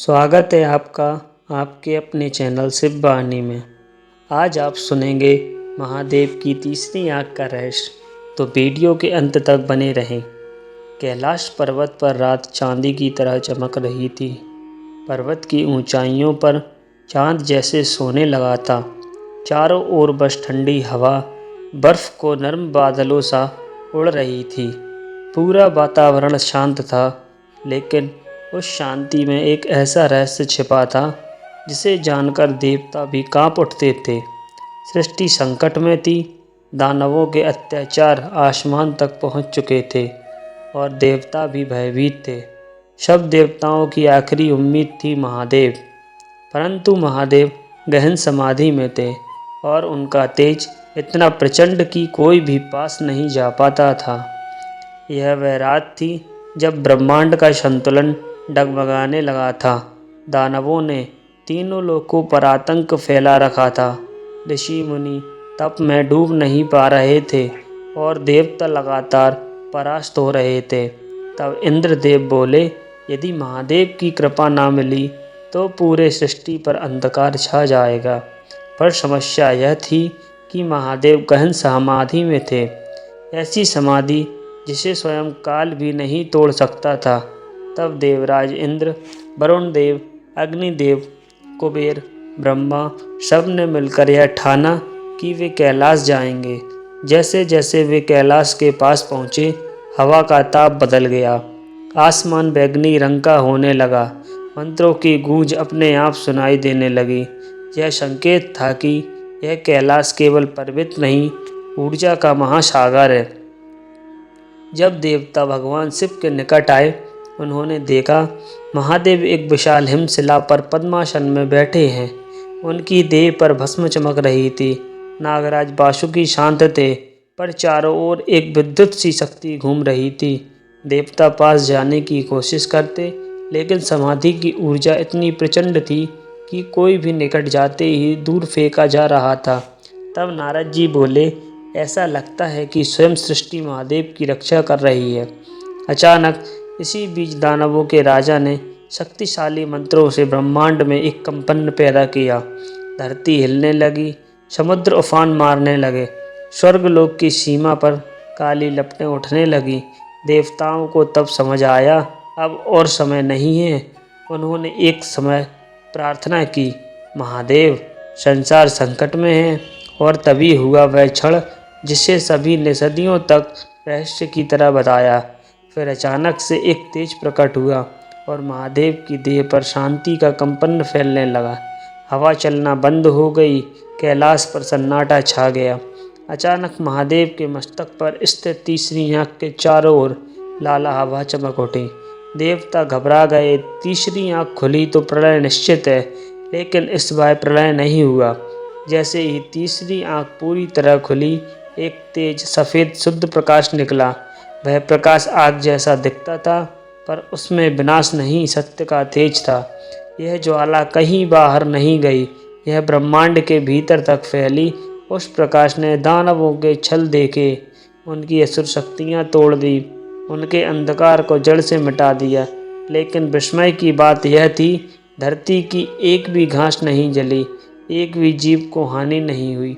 स्वागत है आपका आपके अपने चैनल शिव वाहिनी में। आज आप सुनेंगे महादेव की तीसरी आँख का रहस्य, तो वीडियो के अंत तक बने रहें। कैलाश पर्वत पर रात चांदी की तरह चमक रही थी। पर्वत की ऊंचाइयों पर चांद जैसे सोने लगा था। चारों ओर बस ठंडी हवा बर्फ को नरम बादलों सा उड़ रही थी। पूरा वातावरण शांत था, लेकिन उस शांति में एक ऐसा रहस्य छिपा था जिसे जानकर देवता भी कांप उठते थे। सृष्टि संकट में थी। दानवों के अत्याचार आसमान तक पहुंच चुके थे और देवता भी भयभीत थे। सब देवताओं की आखिरी उम्मीद थी महादेव, परंतु महादेव गहन समाधि में थे और उनका तेज इतना प्रचंड कि कोई भी पास नहीं जा पाता था। यह वह रात थी जब ब्रह्मांड का संतुलन डगमगाने लगा था। दानवों ने तीनों लोकों पर आतंक फैला रखा था। ऋषि मुनि तप में डूब नहीं पा रहे थे और देवता लगातार परास्त हो रहे थे। तब इंद्रदेव बोले, यदि महादेव की कृपा ना मिली तो पूरे सृष्टि पर अंधकार छा जाएगा। पर समस्या यह थी कि महादेव गहन समाधि में थे, ऐसी समाधि जिसे स्वयं काल भी नहीं तोड़ सकता था। तब देवराज इंद्र, वरुण देव, अग्निदेव, कुबेर, ब्रह्मा सब ने मिलकर यह ठाना कि वे कैलाश जाएंगे। जैसे जैसे वे कैलाश के पास पहुँचे, हवा का ताप बदल गया। आसमान बैंगनी रंग का होने लगा। मंत्रों की गूंज अपने आप सुनाई देने लगी। यह संकेत था कि यह कैलाश केवल पर्वत नहीं, ऊर्जा का महासागर है। जब देवता भगवान शिव के निकट आए, उन्होंने देखा महादेव एक विशाल हिमशिला पर पद्मासन में बैठे हैं। उनकी देह पर भस्म चमक रही थी। नागराज वासुकी शांत थे, पर चारों ओर एक विद्युत सी शक्ति घूम रही थी। देवता पास जाने की कोशिश करते, लेकिन समाधि की ऊर्जा इतनी प्रचंड थी कि कोई भी निकट जाते ही दूर फेंका जा रहा था। तब नारद जी बोले, ऐसा लगता है कि स्वयं सृष्टि महादेव की रक्षा कर रही है। अचानक इसी बीच दानवों के राजा ने शक्तिशाली मंत्रों से ब्रह्मांड में एक कंपन पैदा किया। धरती हिलने लगी, समुद्र उफान मारने लगे, स्वर्गलोक की सीमा पर काली लपटें उठने लगी। देवताओं को तब समझ आया, अब और समय नहीं है। उन्होंने एक समय प्रार्थना की, महादेव संसार संकट में है। और तभी हुआ वह क्षण जिसे सभी ने सदियों तक रहस्य की तरह बताया। फिर अचानक से एक तेज प्रकट हुआ और महादेव की देह पर शांति का कंपन फैलने लगा। हवा चलना बंद हो गई। कैलाश पर सन्नाटा छा गया। अचानक महादेव के मस्तक पर स्थित तीसरी आँख के चारों ओर लाला हवा चमक उठी। देवता घबरा गए। तीसरी आँख खुली तो प्रलय निश्चित है, लेकिन इस बार प्रलय नहीं हुआ। जैसे ही तीसरी आँख पूरी तरह खुली, एक तेज सफ़ेद शुद्ध प्रकाश निकला। वह प्रकाश आग जैसा दिखता था, पर उसमें विनाश नहीं, सत्य का तेज था। यह ज्वाला कहीं बाहर नहीं गई, यह ब्रह्मांड के भीतर तक फैली। उस प्रकाश ने दानवों के छल देखे, उनकी असुर शक्तियाँ तोड़ दी, उनके अंधकार को जड़ से मिटा दिया। लेकिन विस्मय की बात यह थी, धरती की एक भी घास नहीं जली, एक भी जीव को हानि नहीं हुई,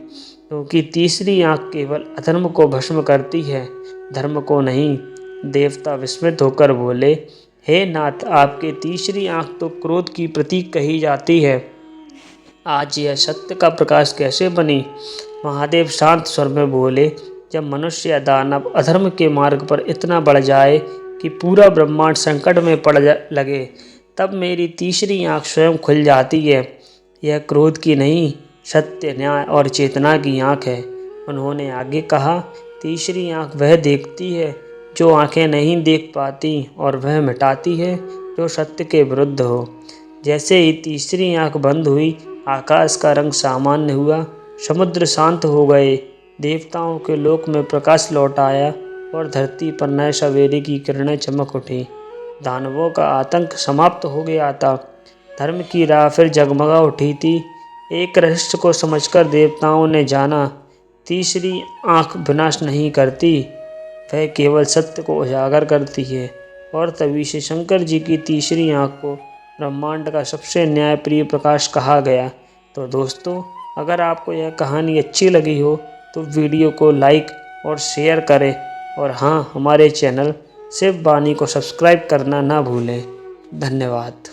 क्योंकि तीसरी आँख केवल अधर्म को भस्म करती है, धर्म को नहीं। देवता विस्मित होकर बोले, हे नाथ, आपके तीसरी आँख तो क्रोध की प्रतीक कही जाती है, आज यह सत्य का प्रकाश कैसे बनी? महादेव शांत स्वर में बोले, जब मनुष्य या दानव अधर्म के मार्ग पर इतना बढ़ जाए कि पूरा ब्रह्मांड संकट में पड़ लगे, तब मेरी तीसरी आँख स्वयं खुल जाती है। यह क्रोध की नहीं, सत्य, न्याय और चेतना की आँख है। उन्होंने आगे कहा, तीसरी आँख वह देखती है जो आँखें नहीं देख पाती, और वह मिटाती है जो सत्य के विरुद्ध हो। जैसे ही तीसरी आँख बंद हुई, आकाश का रंग सामान्य हुआ, समुद्र शांत हो गए, देवताओं के लोक में प्रकाश लौट आया और धरती पर नए सवेरे की किरणें चमक उठी। दानवों का आतंक समाप्त हो गया था। धर्म की राह फिर जगमगा उठी थी। एक रहस्य को समझकर देवताओं ने जाना, तीसरी आँख विनाश नहीं करती, वह केवल सत्य को उजागर करती है। और तभी से शंकर जी की तीसरी आँख को ब्रह्मांड का सबसे न्यायप्रिय प्रकाश कहा गया। तो दोस्तों, अगर आपको यह कहानी अच्छी लगी हो तो वीडियो को लाइक और शेयर करें, और हाँ, हमारे चैनल शिव वाणी को सब्सक्राइब करना ना भूलें। धन्यवाद।